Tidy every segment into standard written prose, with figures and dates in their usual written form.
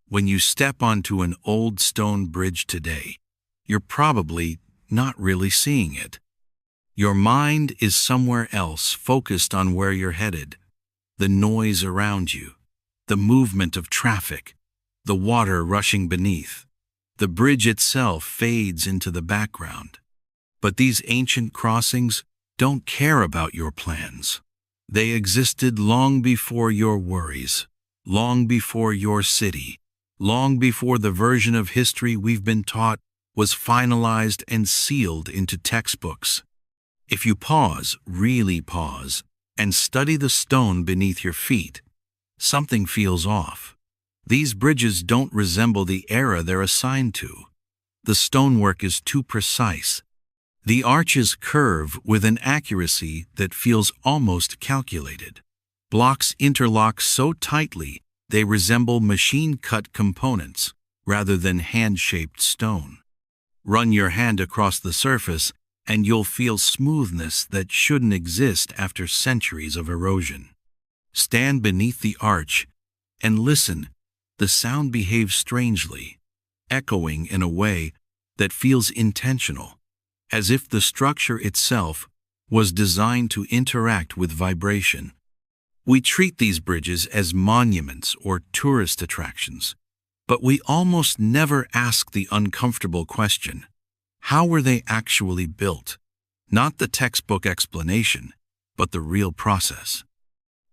When you step onto an old stone bridge today, you're probably not really seeing it. Your mind is somewhere else, focused on where you're headed, the noise around you, the movement of traffic, the water rushing beneath. The bridge itself fades into the background. But these ancient crossings don't care about your plans. They existed long before your worries, long before your city, long before the version of history we've been taught was finalized and sealed into textbooks. If you pause, really pause, and study the stone beneath your feet, something feels off. These bridges don't resemble the era they're assigned to. The stonework is too precise. The arches curve with an accuracy that feels almost calculated. Blocks interlock so tightly they resemble machine-cut components rather than hand-shaped stone. Run your hand across the surface and you'll feel smoothness that shouldn't exist after centuries of erosion. Stand beneath the arch and listen. The sound behaves strangely, echoing in a way that feels intentional, as if the structure itself was designed to interact with vibration. We treat these bridges as monuments or tourist attractions, but we almost never ask the uncomfortable question: how were they actually built? Not the textbook explanation, but the real process.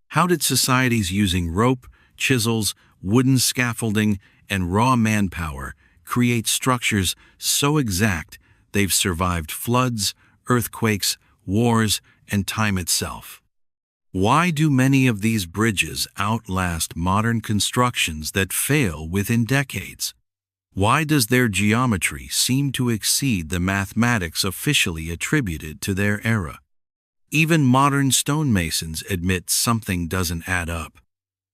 How did societies using rope, chisels, wooden scaffolding, and raw manpower create structures so exact they've survived floods, earthquakes, wars, and time itself? Why do many of these bridges outlast modern constructions that fail within decades? Why does their geometry seem to exceed the mathematics officially attributed to their era? Even modern stonemasons admit something doesn't add up.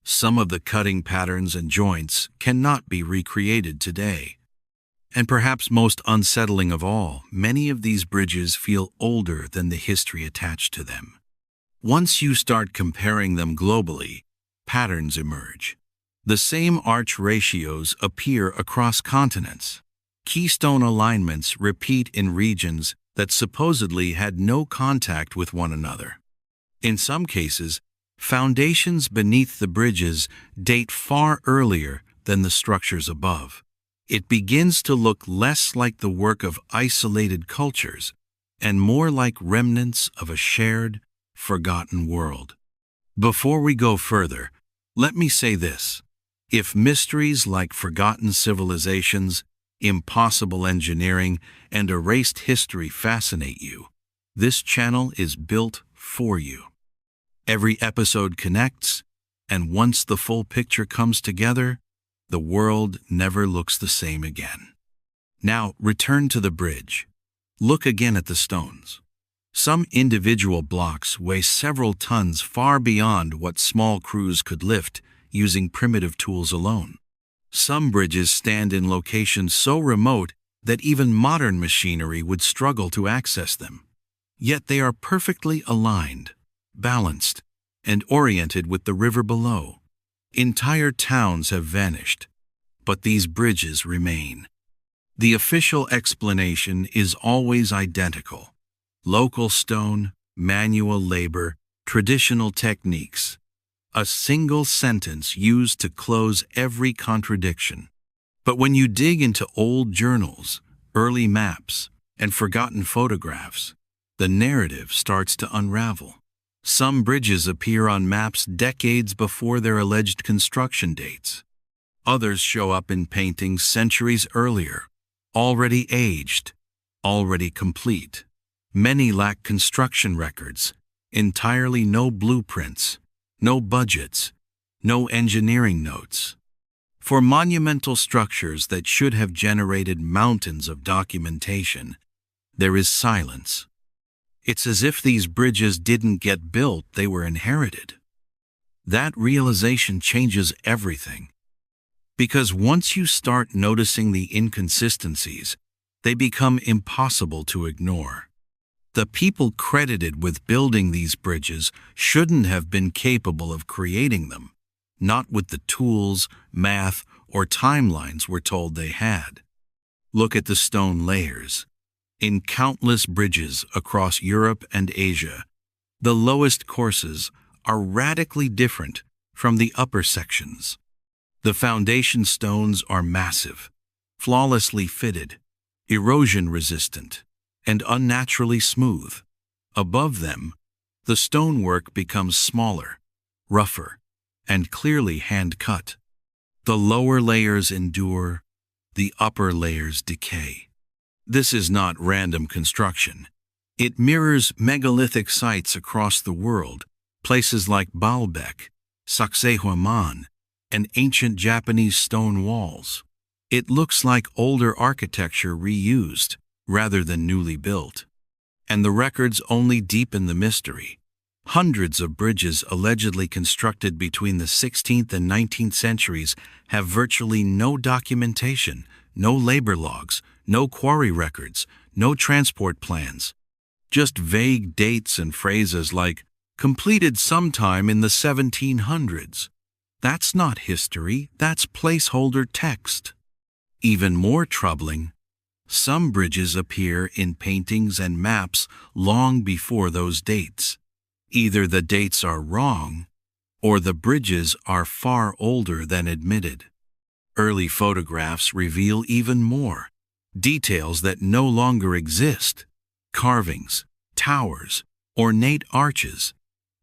Some of the cutting patterns and joints cannot be recreated today. And perhaps most unsettling of all, many of these bridges feel older than the history attached to them. Once you start comparing them globally, patterns emerge. The same arch ratios appear across continents. Keystone alignments repeat in regions that supposedly had no contact with one another. In some cases, foundations beneath the bridges date far earlier than the structures above. It begins to look less like the work of isolated cultures and more like remnants of a shared, forgotten world. Before we go further, let me say this. If mysteries like forgotten civilizations, impossible engineering, and erased history fascinate you, this channel is built for you. Every episode connects, and once the full picture comes together, the world never looks the same again. Now, return to the bridge. Look again at the stones. Some individual blocks weigh several tons, far beyond what small crews could lift using primitive tools alone. Some bridges stand in locations so remote that even modern machinery would struggle to access them. Yet they are perfectly aligned, balanced, and oriented with the river below. Entire towns have vanished, but these bridges remain. The official explanation is always identical: local stone, manual labor, traditional techniques. A single sentence used to close every contradiction. But when you dig into old journals, early maps, and forgotten photographs, the narrative starts to unravel. Some bridges appear on maps decades before their alleged construction dates. Others show up in paintings centuries earlier, already aged, already complete. Many lack construction records, entirely no blueprints, no budgets, no engineering notes. For monumental structures that should have generated mountains of documentation, there is silence. It's as if these bridges didn't get built, they were inherited. That realization changes everything. Because once you start noticing the inconsistencies, they become impossible to ignore. The people credited with building these bridges shouldn't have been capable of creating them, not with the tools, math, or timelines we're told they had. Look at the stone layers. In countless bridges across Europe and Asia, the lowest courses are radically different from the upper sections. The foundation stones are massive, flawlessly fitted, erosion-resistant, and unnaturally smooth. Above them, the stonework becomes smaller, rougher, and clearly hand-cut. The lower layers endure, the upper layers decay. This is not random construction. It mirrors megalithic sites across the world, places like Baalbek, Sacsayhuaman, and ancient Japanese stone walls. It looks like older architecture reused, rather than newly built. And the records only deepen the mystery. Hundreds of bridges allegedly constructed between the 16th and 19th centuries have virtually no documentation, no labor logs, no quarry records, no transport plans. Just vague dates and phrases like, completed sometime in the 1700s. That's not history, that's placeholder text. Even more troubling, some bridges appear in paintings and maps long before those dates. Either the dates are wrong, or the bridges are far older than admitted. Early photographs reveal even more. Details that no longer exist. Carvings, towers, ornate arches,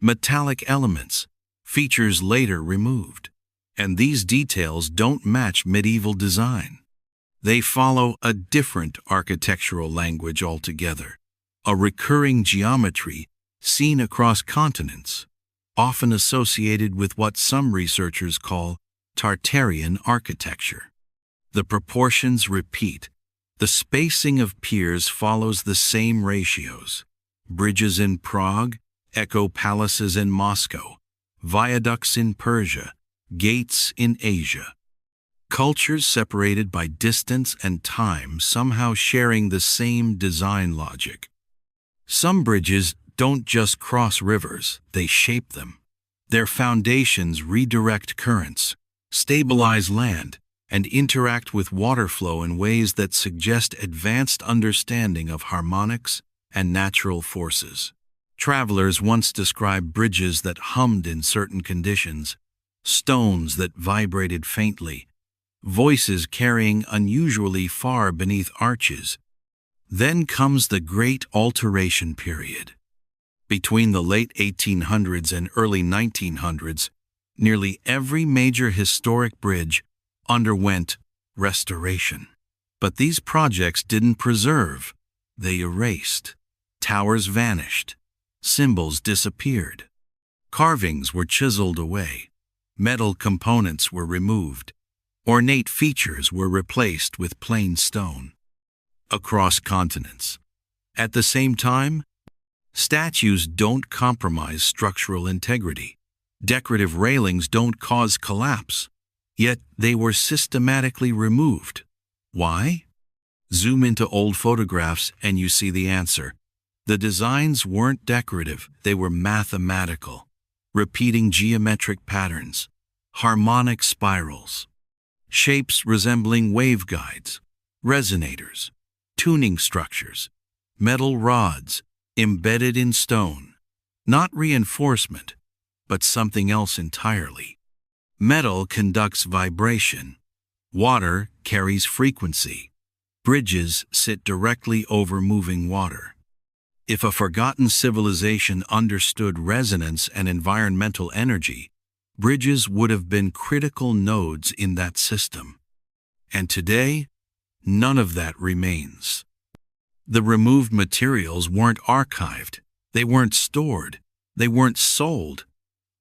metallic elements, features later removed. And these details don't match medieval design. They follow a different architectural language altogether, a recurring geometry seen across continents, often associated with what some researchers call Tartarian architecture. The proportions repeat. The spacing of piers follows the same ratios. Bridges in Prague echo palaces in Moscow, viaducts in Persia, gates in Asia. Cultures separated by distance and time somehow sharing the same design logic. Some bridges don't just cross rivers, they shape them. Their foundations redirect currents, stabilize land, and interact with water flow in ways that suggest advanced understanding of harmonics and natural forces. Travelers once described bridges that hummed in certain conditions, stones that vibrated faintly, voices carrying unusually far beneath arches. Then comes the Great Alteration period. Between the late 1800s and early 1900s, nearly every major historic bridge underwent restoration. But these projects didn't preserve, they erased. Towers vanished, symbols disappeared, carvings were chiseled away, metal components were removed, ornate features were replaced with plain stone. Across continents. At the same time, statues don't compromise structural integrity. Decorative railings don't cause collapse, yet they were systematically removed. Why? Zoom into old photographs and you see the answer. The designs weren't decorative, they were mathematical, repeating geometric patterns, harmonic spirals, shapes resembling waveguides, resonators, tuning structures, metal rods embedded in stone. Not reinforcement, but something else entirely. Metal conducts vibration. Water carries frequency. Bridges sit directly over moving water. If a forgotten civilization understood resonance and environmental energy, bridges would have been critical nodes in that system. And today, none of that remains. The removed materials weren't archived, they weren't stored, they weren't sold,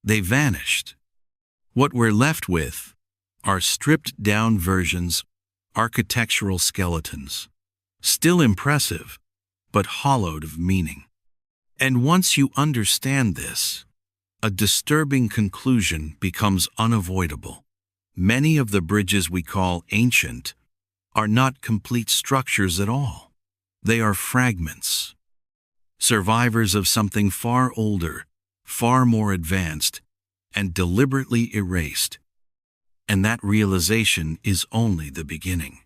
they vanished. What we're left with are stripped-down versions, architectural skeletons, still impressive, but hollowed of meaning. And once you understand this, a disturbing conclusion becomes unavoidable. Many of the bridges we call ancient are not complete structures at all. They are fragments, survivors of something far older, far more advanced, and deliberately erased. And that realization is only the beginning.